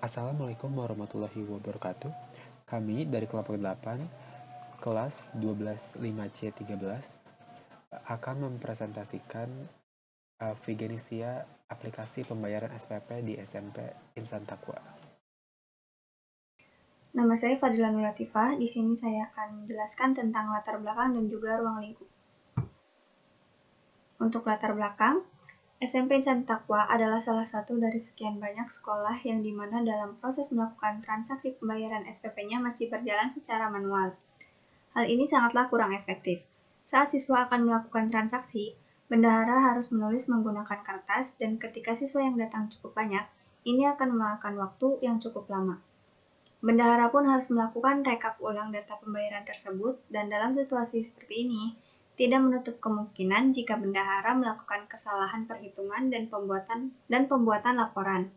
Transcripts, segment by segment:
Assalamualaikum warahmatullahi wabarakatuh. Kami dari kelompok 8, kelas 125C13 akan mempresentasikan Veganisia aplikasi pembayaran SPP di SMP Insan Taqwa. Nama saya Fadila Nur Latifah. Di sini saya akan menjelaskan tentang latar belakang dan juga ruang lingkup. Untuk latar belakang, SMP Insan Taqwa adalah salah satu dari sekian banyak sekolah yang dimana dalam proses melakukan transaksi pembayaran SPP-nya masih berjalan secara manual. Hal ini sangatlah kurang efektif. Saat siswa akan melakukan transaksi, bendahara harus menulis menggunakan kertas dan ketika siswa yang datang cukup banyak, ini akan memakan waktu yang cukup lama. Bendahara pun harus melakukan rekap ulang data pembayaran tersebut dan dalam situasi seperti ini, tidak menutup kemungkinan jika bendahara melakukan kesalahan perhitungan dan pembuatan laporan.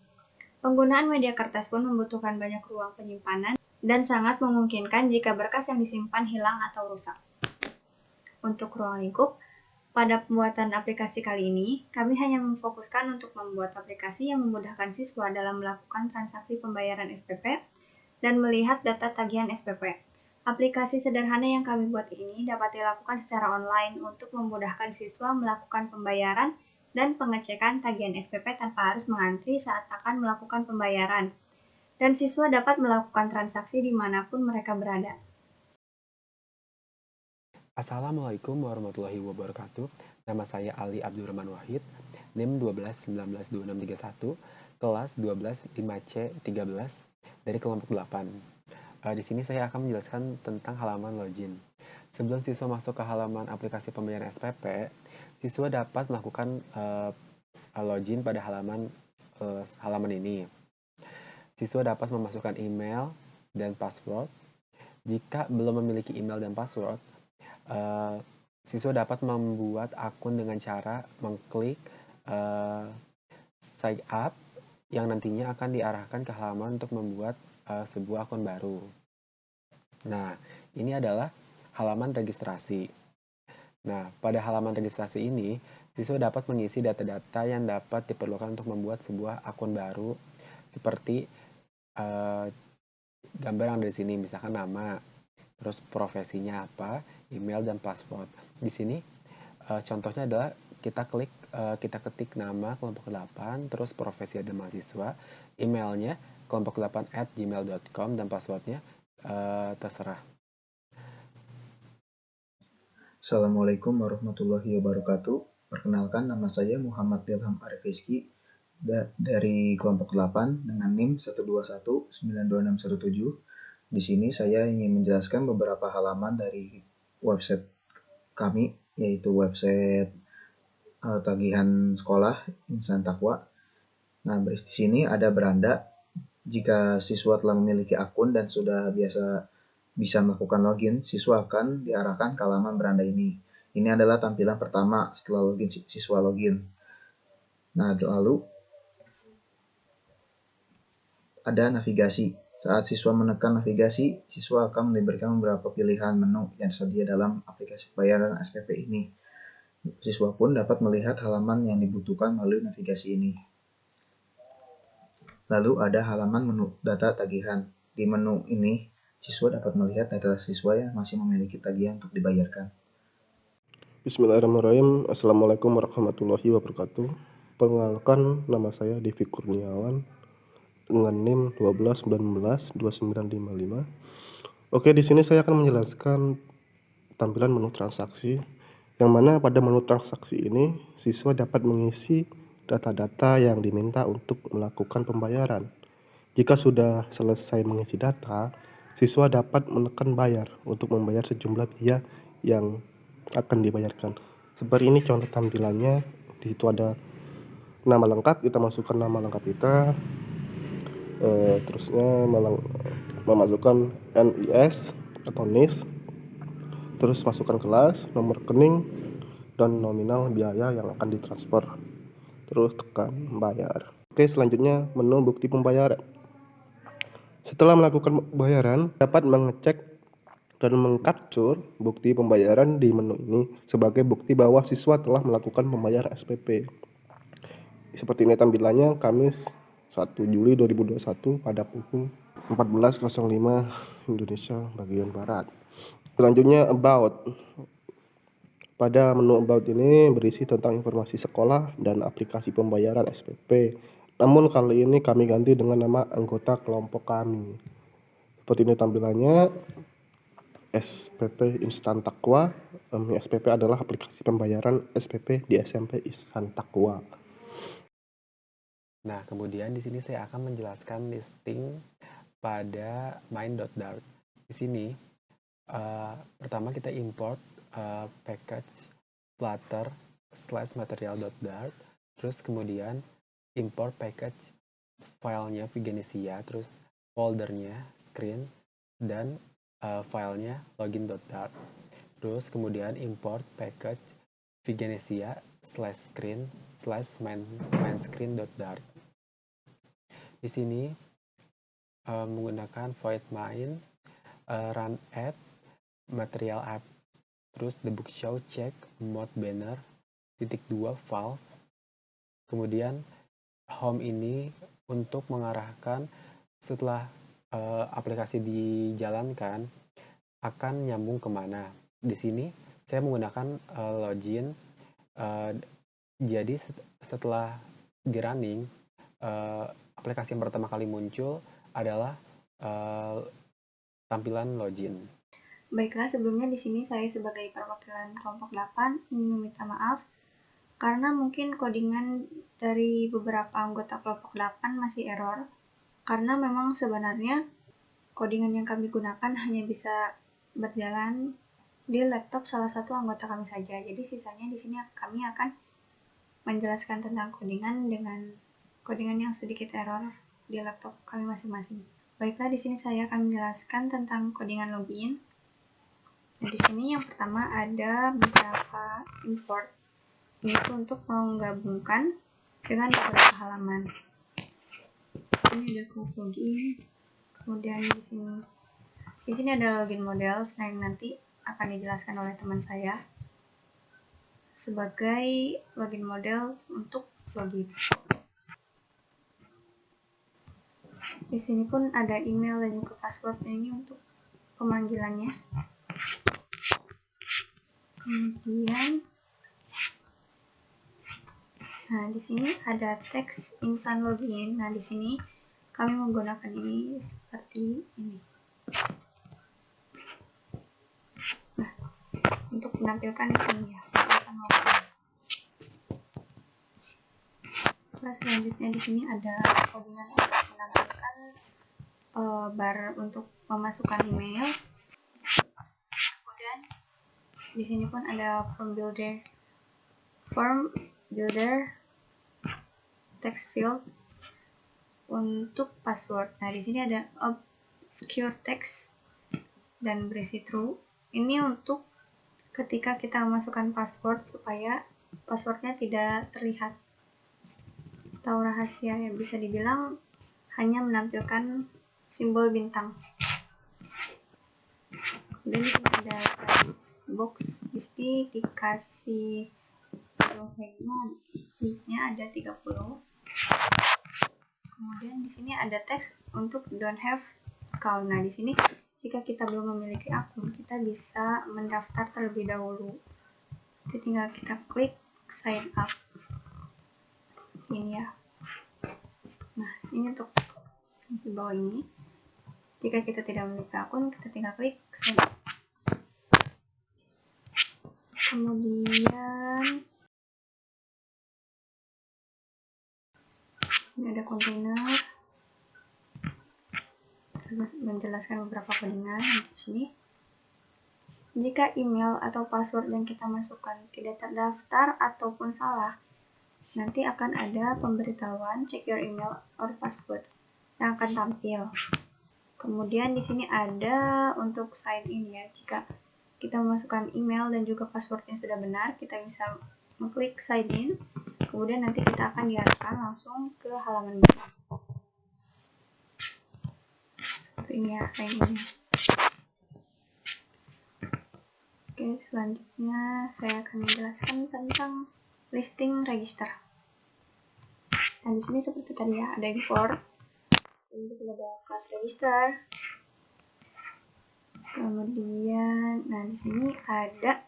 Penggunaan media kertas pun membutuhkan banyak ruang penyimpanan dan sangat memungkinkan jika berkas yang disimpan hilang atau rusak. Untuk ruang lingkup, pada pembuatan aplikasi kali ini, kami hanya memfokuskan untuk membuat aplikasi yang memudahkan siswa dalam melakukan transaksi pembayaran SPP dan melihat data tagihan SPP. Aplikasi sederhana yang kami buat ini dapat dilakukan secara online untuk memudahkan siswa melakukan pembayaran dan pengecekan tagihan SPP tanpa harus mengantri saat akan melakukan pembayaran. Dan siswa dapat melakukan transaksi dimanapun mereka berada. Assalamualaikum warahmatullahi wabarakatuh. Nama saya Ali Abdurrahman Wahid, NIM 12192631, kelas 125C13 dari kelompok 8. Di sini saya akan menjelaskan tentang halaman login. Sebelum siswa masuk ke halaman aplikasi pembayaran SPP, siswa dapat melakukan login pada halaman ini. Siswa dapat memasukkan email dan password. Jika belum memiliki email dan password, siswa dapat membuat akun dengan cara mengklik sign up yang nantinya akan diarahkan ke halaman untuk membuat sebuah akun baru. Nah, ini adalah halaman registrasi. Nah, pada halaman registrasi ini, siswa dapat mengisi data-data yang dapat diperlukan untuk membuat sebuah akun baru, seperti gambar yang ada di sini, misalkan nama, terus profesinya apa, email, dan password. Di sini contohnya adalah kita ketik nama kelompok 8, terus profesi ada mahasiswa, emailnya kelompok8@gmail.com, dan passwordnya terserah. Assalamualaikum warahmatullahi wabarakatuh. Perkenalkan, nama saya Muhammad Ilham Arif Rizky dari kelompok 8 dengan NIM 121922617. Di sini saya ingin menjelaskan beberapa halaman dari website kami, yaitu website tagihan sekolah Insan Taqwa. Nah, di sini ada beranda. Jika siswa telah memiliki akun dan sudah bisa melakukan login, siswa akan diarahkan ke halaman beranda ini. Ini adalah tampilan pertama setelah siswa login. Nah, lalu ada navigasi. Saat siswa menekan navigasi, siswa akan diberikan beberapa pilihan menu yang tersedia dalam aplikasi pembayaran SPP ini. Siswa pun dapat melihat halaman yang dibutuhkan melalui navigasi ini. Lalu ada halaman menu data tagihan. Di menu ini, siswa dapat melihat data siswa yang masih memiliki tagihan untuk dibayarkan. Bismillahirrahmanirrahim. Assalamualaikum warahmatullahi wabarakatuh. Perkenalkan, nama saya Devi Kurniawan dengan NIM 12192955. Oke, di sini saya akan menjelaskan tampilan menu transaksi, yang mana pada menu transaksi ini siswa dapat mengisi data-data yang diminta untuk melakukan pembayaran. Jika sudah selesai mengisi data, siswa dapat menekan bayar untuk membayar sejumlah biaya yang akan dibayarkan. Seperti ini contoh tampilannya. Di situ ada nama lengkap, kita masukkan nama lengkap kita, terusnya memasukkan NIS atau NIS, terus masukkan kelas, nomor rekening, dan nominal biaya yang akan ditransfer, terus tekan bayar. Oke, selanjutnya menu bukti pembayaran. Setelah melakukan pembayaran, dapat mengecek dan mengcapture bukti pembayaran di menu ini sebagai bukti bahwa siswa telah melakukan pembayaran SPP. Seperti ini tampilannya. Kami 1 Juli 2021 pada pukul 14.05 Indonesia bagian Barat. Selanjutnya about. Pada menu about ini berisi tentang informasi sekolah dan aplikasi pembayaran SPP. Namun kali ini kami ganti dengan nama anggota kelompok kami. Seperti ini tampilannya. SPP Instan Takwa. SPP adalah aplikasi pembayaran SPP di SMP Instan Takwa. Nah, kemudian di sini saya akan menjelaskan listing pada main.dart. Di sini pertama kita import package flutter /material.dart, terus kemudian import package filenya Vigenesia, terus foldernya screen, dan filenya login.dart. Terus kemudian import package Vigenesia /screen /mainscreen.dart. Di sini menggunakan void main, run add, material app, terus debug show check, mode banner, -2 files. Kemudian home ini untuk mengarahkan setelah aplikasi dijalankan akan nyambung kemana. Di sini saya menggunakan login. Jadi setelah di running, aplikasi yang pertama kali muncul adalah tampilan login. Baiklah, sebelumnya di sini saya sebagai perwakilan kelompok 8 ingin meminta maaf karena mungkin codingan dari beberapa anggota kelompok 8 masih error, karena memang sebenarnya codingan yang kami gunakan hanya bisa berjalan di laptop salah satu anggota kami saja. Jadi sisanya di sini kami akan menjelaskan tentang codingan dengan codingan yang sedikit error di laptop kami masing-masing. Baiklah, di sini saya akan menjelaskan tentang codingan login. Nah, di sini yang pertama ada beberapa import, yaitu untuk menggabungkan dengan beberapa halaman. Di sini ada kelas login, kemudian di sini ada login model yang nanti akan dijelaskan oleh teman saya sebagai login model untuk login. Di sini pun ada email dan juga password, ini untuk pemanggilannya. Kemudian, nah di sini ada teks instan login. Nah di sini kami menggunakan ini seperti ini. Nah, untuk menampilkan ini ya, instan login. Nah, selanjutnya di sini ada codingan untuk menampilkan bar untuk memasukkan email. Kemudian di sini pun ada form builder text field untuk password. Nah, di sini ada obscure text dan berisi true. Ini untuk ketika kita memasukkan password supaya passwordnya tidak terlihat atau rahasia, yang bisa dibilang hanya menampilkan simbol bintang. Dan di sini ada size box, di sini dikasih height-nya ada 30. Kemudian di sini ada teks untuk don't have account. Nah, di sini jika kita belum memiliki akun, kita bisa mendaftar terlebih dahulu. Jadi tinggal kita klik sign up. Seperti ini ya. Nah, ini untuk di bawah ini. Jika kita tidak memiliki akun, kita tinggal klik sign up. Kemudian di sini ada kontainer, menjelaskan beberapa codingan. Di sini, jika email atau password yang kita masukkan tidak terdaftar ataupun salah, nanti akan ada pemberitahuan check your email or password yang akan tampil. Kemudian di sini ada untuk sign in ya. Jika kita memasukkan email dan juga passwordnya sudah benar, kita bisa mengklik sign in. Kemudian nanti kita akan diarahkan langsung ke halaman baru. Seperti ini ya, sign in. Oke, selanjutnya saya akan menjelaskan tentang listing register. Nah, di sini seperti tadi ya, ada import. Ini sudah ada class register. Kemudian, nah di sini ada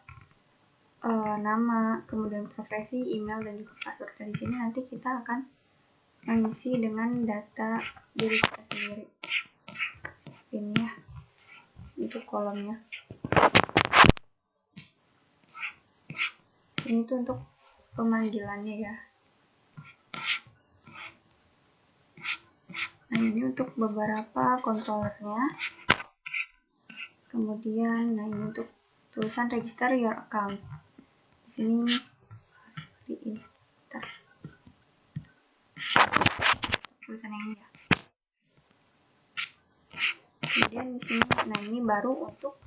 nama, kemudian profesi, email, dan juga password. Di sini nanti kita akan mengisi dengan data diri kita sendiri. Seperti ini ya, itu kolomnya. Ini tuh untuk pemanggilannya ya. Nah, ini untuk beberapa controllernya. Kemudian, nah ini untuk tulisan register your account. Di sini seperti ini. Bentar. Tulisan yang ini ya. Kemudian di sini, nah ini baru untuk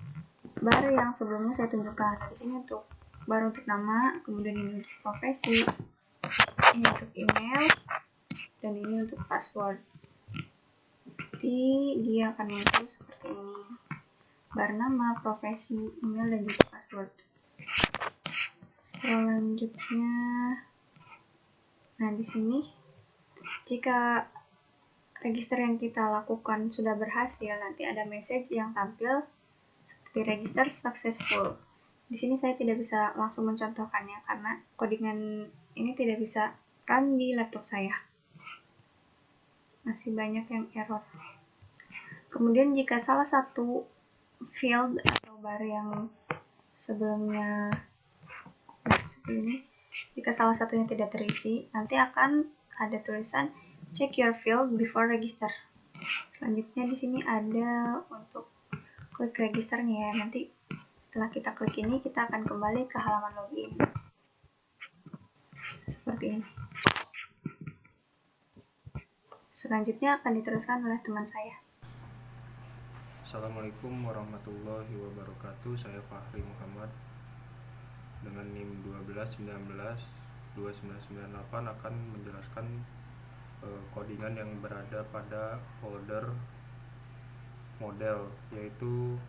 bar yang sebelumnya saya tunjukkan. Nah, di sini untuk baru untuk nama, kemudian ini untuk profesi, ini untuk email, dan ini untuk password. Nanti dia akan muncul seperti ini. Bar nama, profesi, email, dan juga password. Selanjutnya, nah di sini jika register yang kita lakukan sudah berhasil, nanti ada message yang tampil seperti register successful. Di sini saya tidak bisa langsung mencontohkannya karena codingan ini tidak bisa run di laptop saya. Masih banyak yang error. Kemudian jika salah satu field atau bar yang sebelumnya, nah seperti ini, jika salah satunya tidak terisi, nanti akan ada tulisan check your field before register. Selanjutnya di sini ada untuk klik registernya ya. Nanti setelah kita klik ini, kita akan kembali ke halaman login. Seperti ini. Selanjutnya akan diteruskan oleh teman saya. Assalamualaikum warahmatullahi wabarakatuh. Saya Fahri Muhammad dengan NIM 12192998 akan menjelaskan codingan yang berada pada folder model, yaitu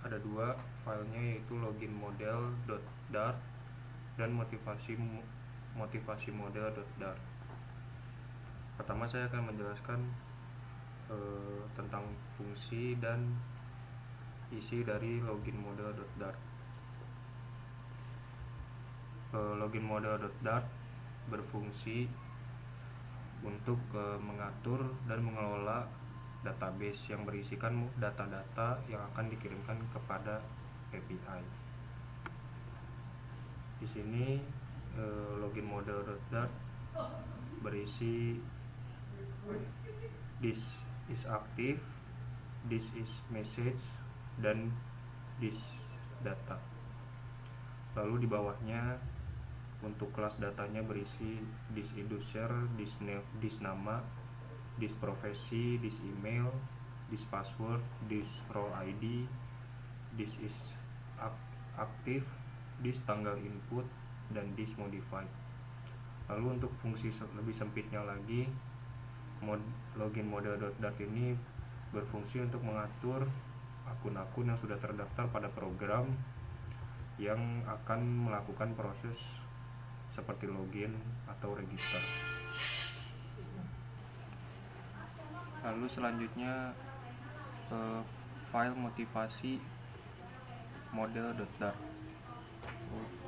ada dua filenya, yaitu login model.dart dan motivasi model.dart. Pertama saya akan menjelaskan tentang fungsi dan isi dari login model.dart. Login model.dart berfungsi untuk mengatur dan mengelola database yang berisikan data-data yang akan dikirimkan kepada API. Di sini login model.dart berisi this is active, this is message, dan this data. Lalu di bawahnya untuk kelas datanya berisi this user, this nama, this profesi, this email, this password, this role ID, this is active, this tanggal input, dan this modified. Lalu untuk fungsi lebih sempitnya lagi, login model.dart ini berfungsi untuk mengatur akun-akun yang sudah terdaftar pada program yang akan melakukan proses seperti login atau register. Lalu selanjutnya file motivasi model.dart.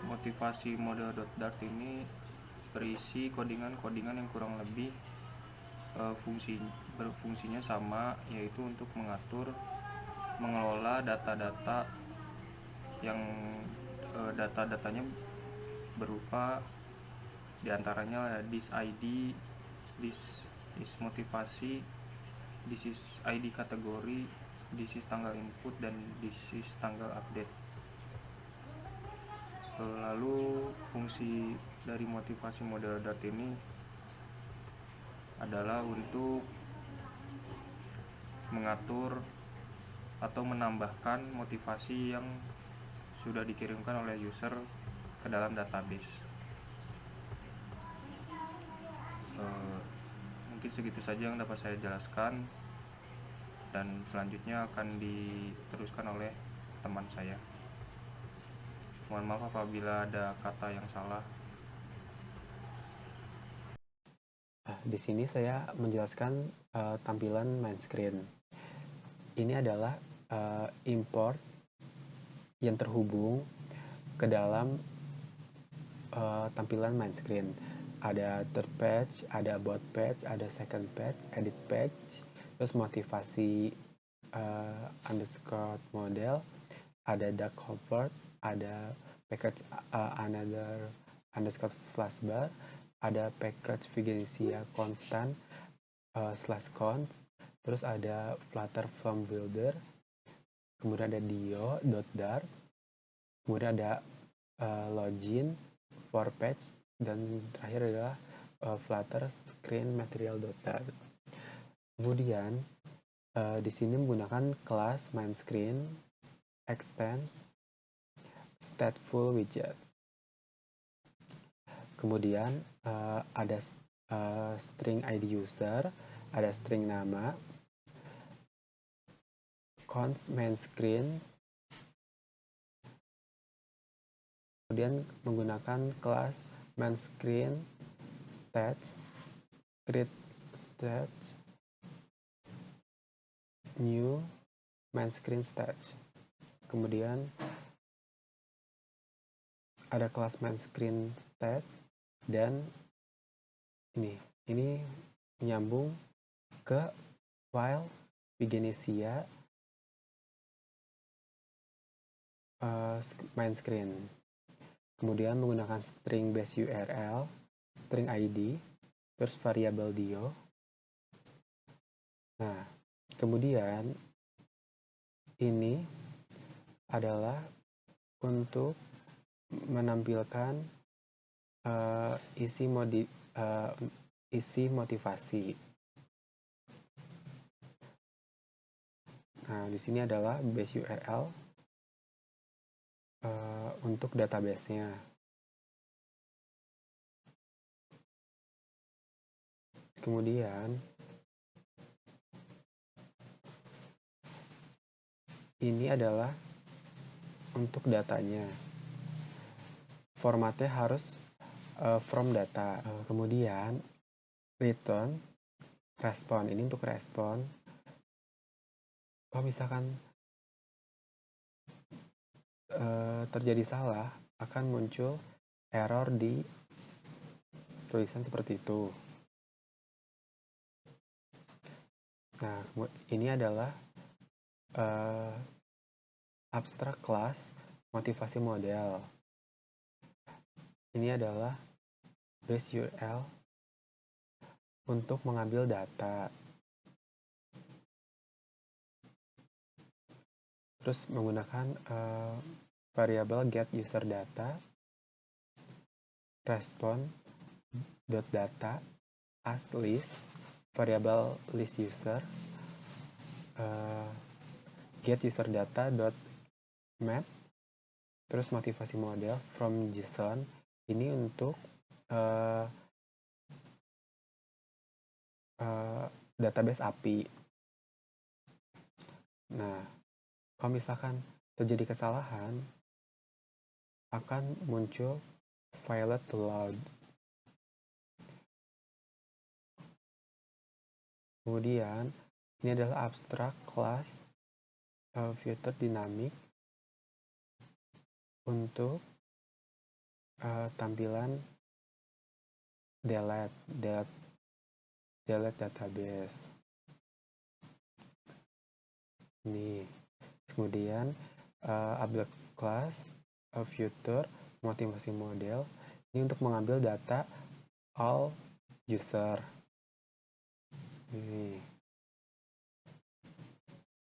Motivasi model.dart ini berisi kodingan-kodingan yang kurang lebih berfungsinya sama, yaitu untuk mengelola data-data yang data-datanya berupa diantaranya this ID, this is motivasi, this is ID kategori, this is tanggal input, dan this is tanggal update. Lalu fungsi dari motivasi model.dart ini adalah untuk mengatur atau menambahkan motivasi yang sudah dikirimkan oleh user ke dalam database. Mungkin segitu saja yang dapat saya jelaskan, dan selanjutnya akan diteruskan oleh teman saya. Mohon maaf apabila ada kata yang salah. Di sini saya menjelaskan tampilan main screen. Ini adalah import yang terhubung ke dalam tampilan main screen. Ada third page, ada about page, ada second page, edit page, terus motivasi underscore model, ada dark convert, ada package another underscore flashbar, ada package Figenicia constant slash cons, terus ada flutter form builder, kemudian ada dio dot dart, kemudian ada login for page, dan terakhir adalah flutter screen material dot dart. Kemudian di sini menggunakan kelas main screen extend stateful widget. Kemudian ada string ID user, ada string nama, const main screen, kemudian menggunakan kelas main screen stats, create stats, new main screen stats. Kemudian ada kelas main screen stats, dan ini menyambung ke file Figenicia main screen. Kemudian menggunakan string base URL, string ID, terus variabel dio. Nah, kemudian ini adalah untuk menampilkan isi motivasi. Nah, di sini adalah base URL untuk database-nya. Kemudian ini adalah untuk datanya. Formatnya harus from data. Kemudian return respon. Ini untuk respon. Kalau misalkan terjadi salah, akan muncul error di tulisan seperti itu. Nah, ini adalah abstract class motivasi model. Ini adalah base URL untuk mengambil data. Terus menggunakan variabel get user data, respond.data as list, variabel list user, get user data dot map, terus motivasi model from JSON. Ini untuk database API. Nah, kalau misalkan terjadi kesalahan, akan muncul failed to load. Kemudian ini adalah abstract class filter dynamic untuk tampilan delete database. Nih, kemudian object class filter motivasi model ini untuk mengambil data all user. Nih.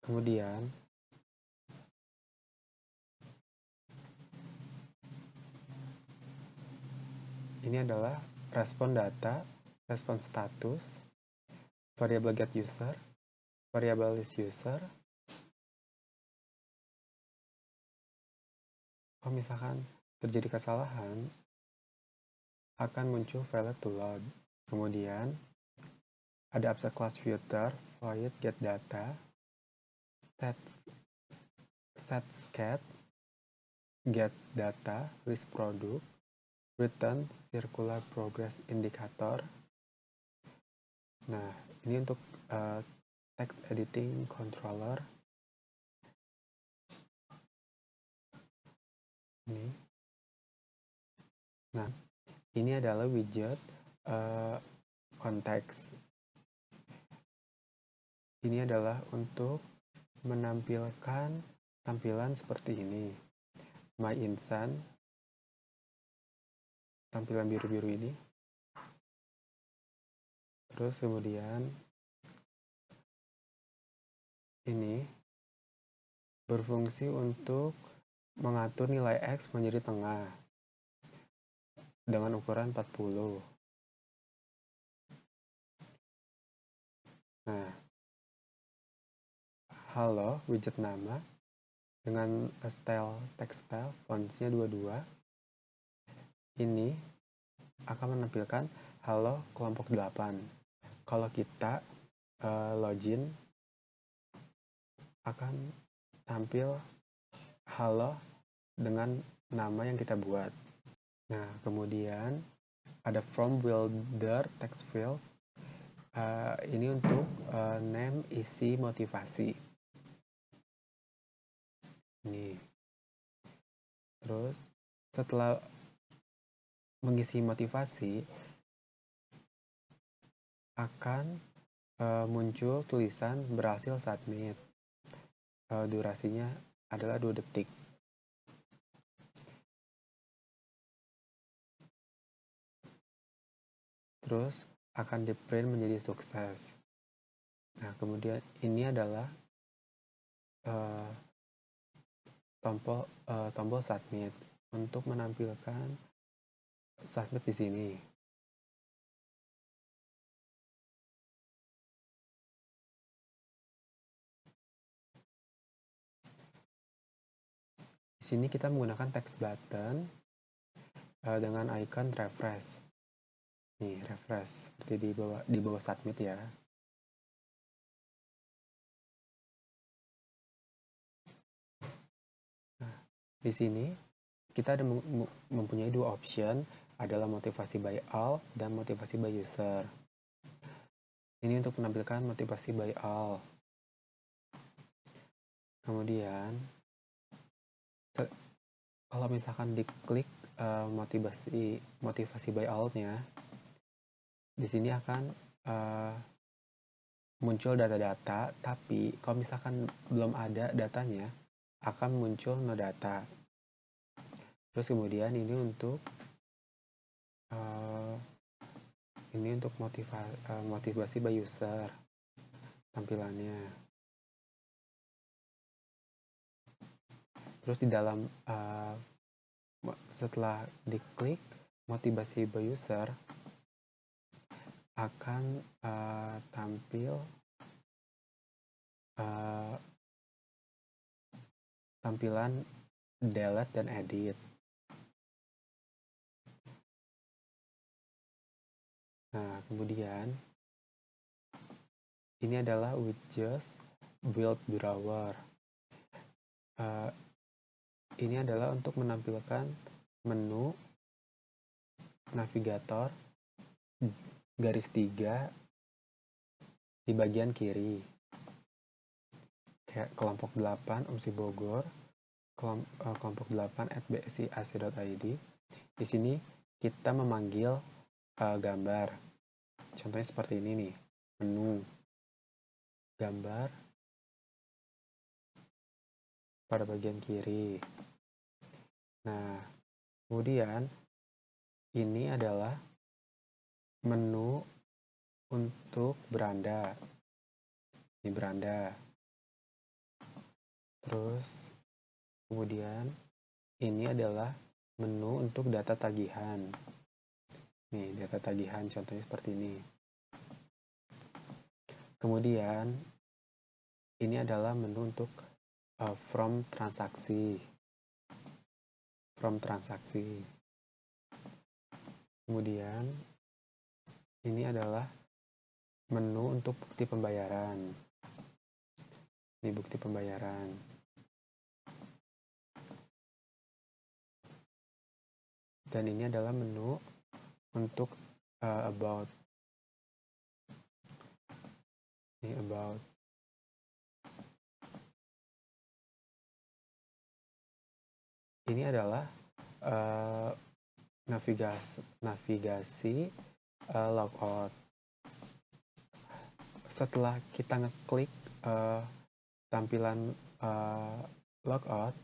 Kemudian ini adalah respon data, respon status, variabel get user, variabel list user. Kalau misalkan terjadi kesalahan, akan muncul failed to load. Kemudian ada abstract class filter, void get data, setscat, get data, list product, return circular progress indicator, Nah, ini untuk text editing controller. Ini. Nah, ini adalah widget konteks. Ini adalah untuk menampilkan tampilan seperti ini. My Insan, tampilan biru-biru ini. Terus kemudian ini berfungsi untuk mengatur nilai X menjadi tengah dengan ukuran 40. Nah, halo widget nama dengan style text style fontsnya 22. Ini akan menampilkan halo kelompok 8. Kalau kita login akan tampil halo dengan nama yang kita buat. Nah, kemudian ada form builder text field. Ini untuk name, isi, motivasi. Ini. Terus setelah mengisi motivasi akan muncul tulisan berhasil submit. Durasinya adalah 2 detik. Terus akan di-print menjadi sukses. Nah, kemudian ini adalah tombol submit untuk menampilkan submit di sini. Di sini kita menggunakan text button dengan icon refresh. Nih, refresh seperti di bawah submit ya. Nah, di sini kita ada mempunyai 2 option, adalah motivasi by all dan motivasi by user. Ini untuk menampilkan motivasi by all. Kemudian kalau misalkan diklik motivasi by all-nya, di sini akan muncul data-data, tapi kalau misalkan belum ada datanya, akan muncul no data. Terus kemudian ini untuk motivasi by user tampilannya. Terus di dalam setelah diklik motivasi by user akan tampil tampilan delete dan edit. Nah, kemudian ini adalah widget build drawer. Ini adalah untuk menampilkan menu navigator garis 3 di bagian kiri. Kayak kelompok 8 UMSI Bogor, kelompok 8 @bsiac.id. Di sini kita memanggil gambar. Contohnya seperti ini nih, menu gambar pada bagian kiri. Nah, kemudian ini adalah menu untuk beranda. Ini beranda. Terus kemudian ini adalah menu untuk data tagihan. Nih, data tagihan contohnya seperti ini. Kemudian ini adalah menu untuk from transaksi. Kemudian ini adalah menu untuk bukti pembayaran. Ini bukti pembayaran. Dan ini adalah menu untuk about. Ini about. Ini adalah navigasi logout. Setelah kita ngeklik tampilan logout,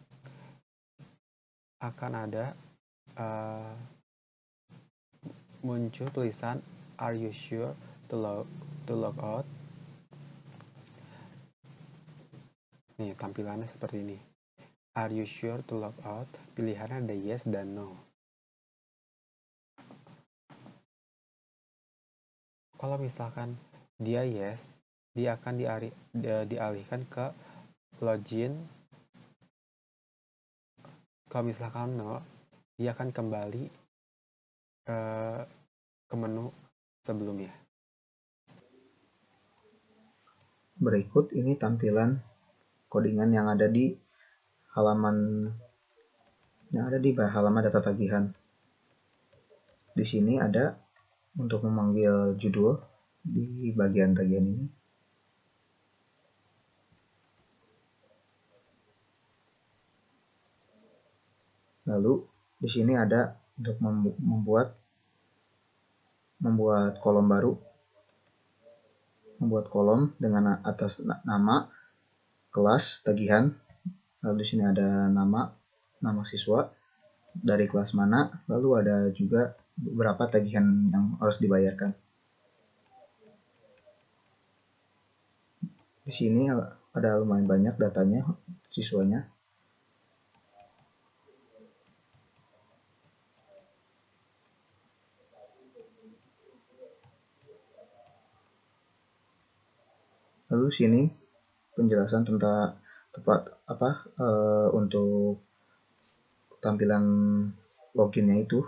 akan ada muncul tulisan "Are you sure to log out?" Nih, tampilannya seperti ini. Are you sure to log out? Pilihannya ada yes dan no. Kalau misalkan dia yes, dia akan dialihkan ke login. Kalau misalkan no, dia akan kembali ke menu sebelumnya. Berikut ini tampilan codingan yang ada di halaman data tagihan. Di sini ada untuk memanggil judul di bagian tagihan ini. Lalu di sini ada untuk membuat kolom baru, membuat kolom dengan atas nama, kelas, tagihan. Lalu di sini ada nama siswa, dari kelas mana, lalu ada juga beberapa tagihan yang harus dibayarkan. Di sini ada lumayan banyak datanya siswanya. Lalu sini penjelasan tentang untuk tampilan loginnya itu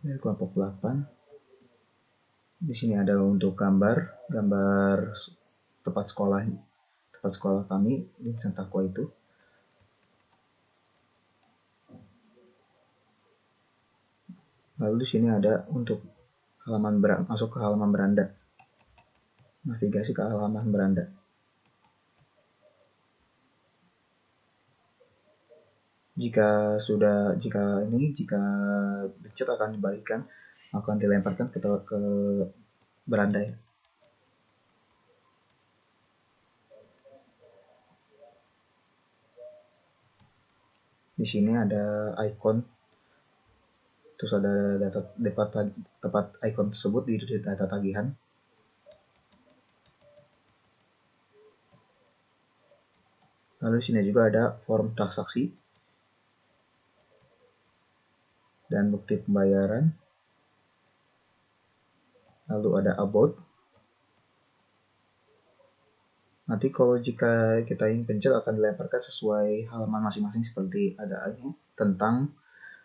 dari kelompok 8. Di sini ada untuk gambar tempat sekolah kami di Insan Takwa itu. Lalu di sini ada untuk masuk ke halaman beranda, navigasi ke halaman beranda. Jika becet akan dibalikkan, akan dilemparkan ke beranda ya. Di sini ada icon, terus ada tempat icon tersebut di data tagihan. Lalu di sini juga ada form transaksi dan bukti pembayaran. Lalu ada about. Nanti kalau jika kita ingin pencet akan dilemparkan sesuai halaman masing-masing, seperti ada tentang,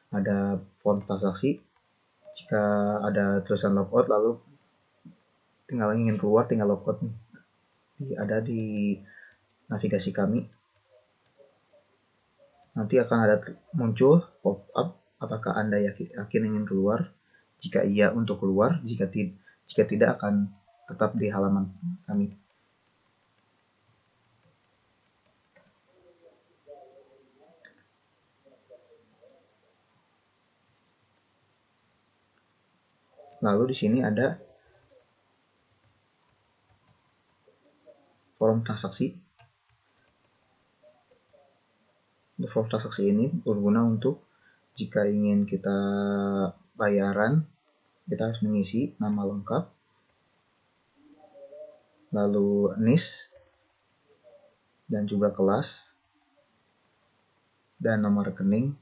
ada form transaksi. Jika ada tulisan logout, lalu tinggal ingin keluar, tinggal logout nih. Ada di navigasi kami. Nanti akan ada muncul pop up, apakah Anda yakin ingin keluar? Jika iya, untuk keluar. Jika tidak, akan tetap di halaman kami. Lalu di sini ada form transaksi. Form transaksi ini berguna untuk jika ingin kita bayaran, kita harus mengisi nama lengkap, lalu NIS, dan juga kelas, dan nomor rekening,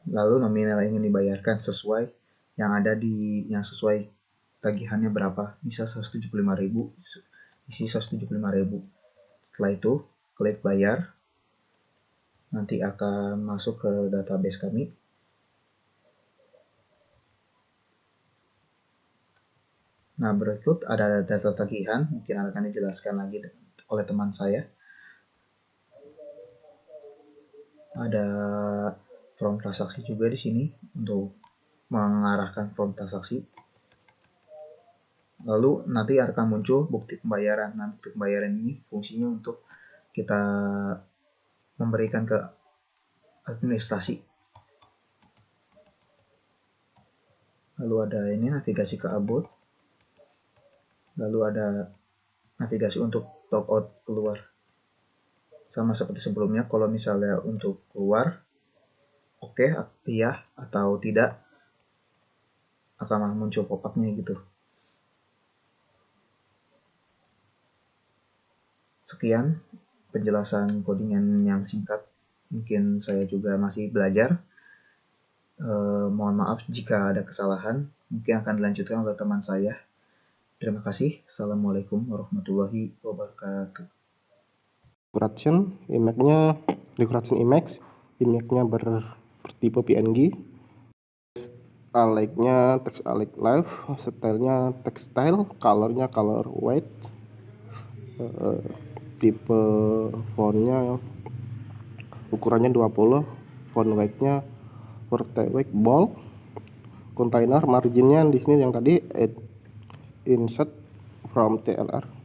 lalu nominal yang ingin dibayarkan sesuai yang sesuai tagihannya berapa. Misal 175.000, isi 175.000. Setelah itu klik bayar, nanti akan masuk ke database kami. Nah, berikut ada data tagihan, mungkin akan dijelaskan lagi oleh teman saya. Ada form transaksi juga di sini untuk mengarahkan form transaksi. Lalu nanti akan muncul bukti pembayaran. Nah, bukti pembayaran ini fungsinya untuk kita memberikan ke administrasi. Lalu ada ini navigasi ke about. Lalu ada navigasi untuk logout keluar. Sama seperti sebelumnya, kalau misalnya untuk keluar, oke, iya atau tidak, akan muncul pop-up-nya gitu. Sekian penjelasan codingan yang singkat. Mungkin saya juga masih belajar. Mohon maaf jika ada kesalahan. Mungkin akan dilanjutkan oleh teman saya. Terima kasih. Assalamualaikum warahmatullahi wabarakatuh. Decoration, image-nya bertipe PNG. Align-nya text align live, style-nya textile, color-nya color white. Tipe font-nya ukurannya 20, font weight-nya weight bold. Container margin-nya di sini yang tadi insert from TLR.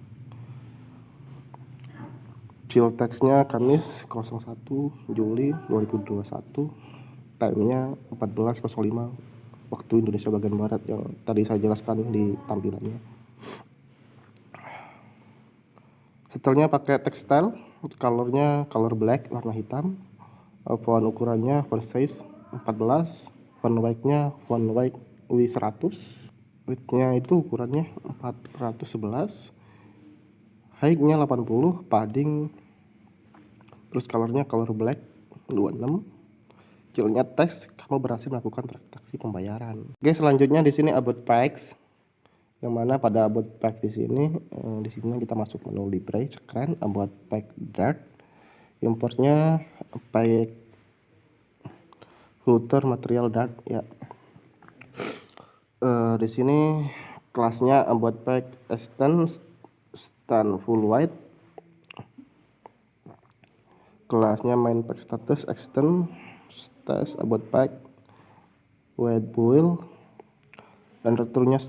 Fill text-nya Kamis 01 Juli 2021. Time-nya 14.05 waktu Indonesia bagian barat yang tadi saya jelaskan di tampilannya. Style-nya pakai textile, color-nya color black, warna hitam. Font ukurannya font size 14, font weight-nya font weight W100. Width-nya itu ukurannya 411. Height-nya 80, padding. Terus color-nya color black 26. Cil-nya teks, kamu berhasil melakukan transaksi pembayaran. Oke, selanjutnya di sini about packs. Yang mana pada about pack di sini kita masuk menu library, keren, about pack Dart. Importnya pack flutter material Dart ya. Di sini kelasnya about pack extend stand full white. Kelasnya main pack status extend status about pack white boil, dan return-nya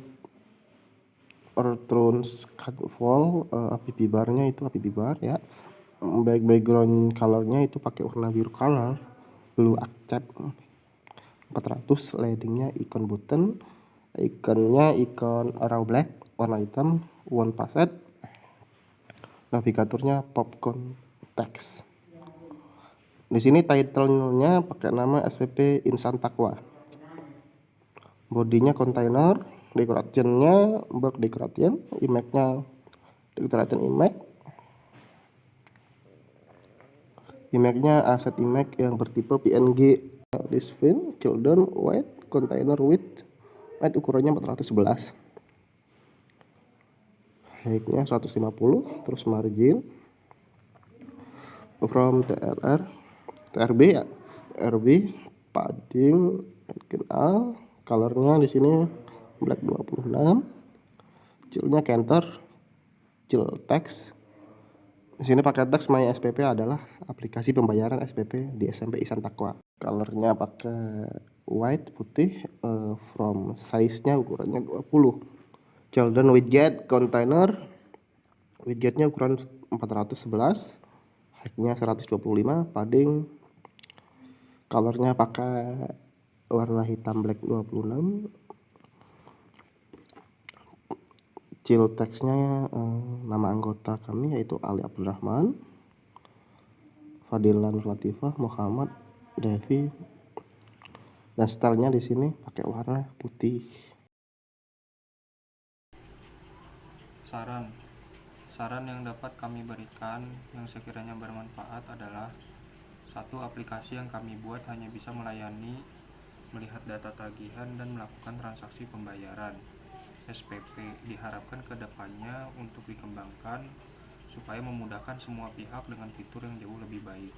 fall. App bar-nya itu app bar ya. Background color-nya itu pakai warna biru color, blue accept 400. Leading-nya icon button, ikonnya icon arrow black warna hitam, one facet. Navigatornya popcorn text. Di sini title-nya pakai nama SPP Insan Taqwa. Bodinya container, decoration-nya box decoration, image-nya decoration image. Image-nya aset image yang bertipe PNG. This fin, children, white, container width ukurannya 411. Height-nya 150, terus margin from TRB ya. RB, padding, colornya di sini black 26. Cil-nya counter, cil text. Di sini pakai teks My SPP adalah aplikasi pembayaran SPP di SMP Insan Taqwa. Colornya pakai white putih, from size-nya ukurannya 20. Children widget container, widgetnya ukuran 411, height-nya 125, padding. Colornya pakai warna hitam black 26. Cil text-nya nama anggota kami yaitu Ali Abdurrahman, Fadilan Latifah, Muhammad, Devi. Dan stylenya di sini pakai warna putih. Saran yang dapat kami berikan yang sekiranya bermanfaat adalah: satu, aplikasi yang kami buat hanya bisa melayani melihat data tagihan dan melakukan transaksi pembayaran. SPP diharapkan ke depannya untuk dikembangkan supaya memudahkan semua pihak dengan fitur yang jauh lebih baik.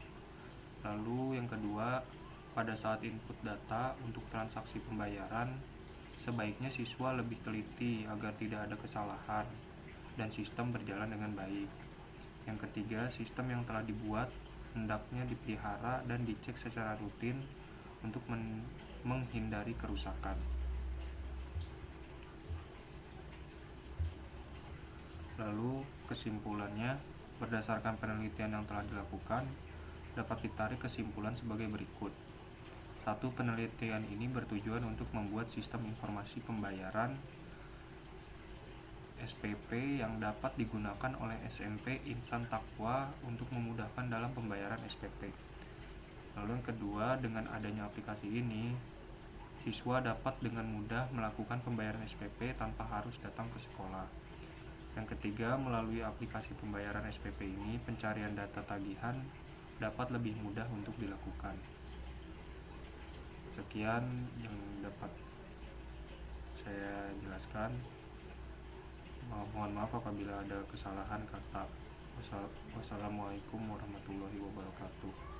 Lalu yang kedua, pada saat input data untuk transaksi pembayaran, sebaiknya siswa lebih teliti agar tidak ada kesalahan dan sistem berjalan dengan baik. Yang ketiga, sistem yang telah dibuat hendaknya dipelihara dan dicek secara rutin untuk menghindari kerusakan. Lalu kesimpulannya, berdasarkan penelitian yang telah dilakukan, dapat ditarik kesimpulan sebagai berikut. 1. Penelitian ini bertujuan untuk membuat sistem informasi pembayaran SPP yang dapat digunakan oleh SMP Insan Taqwa untuk memudahkan dalam pembayaran SPP. Lalu yang kedua, dengan adanya aplikasi ini, siswa dapat dengan mudah melakukan pembayaran SPP tanpa harus datang ke sekolah. Yang ketiga, melalui aplikasi pembayaran SPP ini, pencarian data tagihan dapat lebih mudah untuk dilakukan. Sekian yang dapat saya jelaskan. Mohon maaf apabila ada kesalahan kata. Wassalamualaikum warahmatullahi wabarakatuh.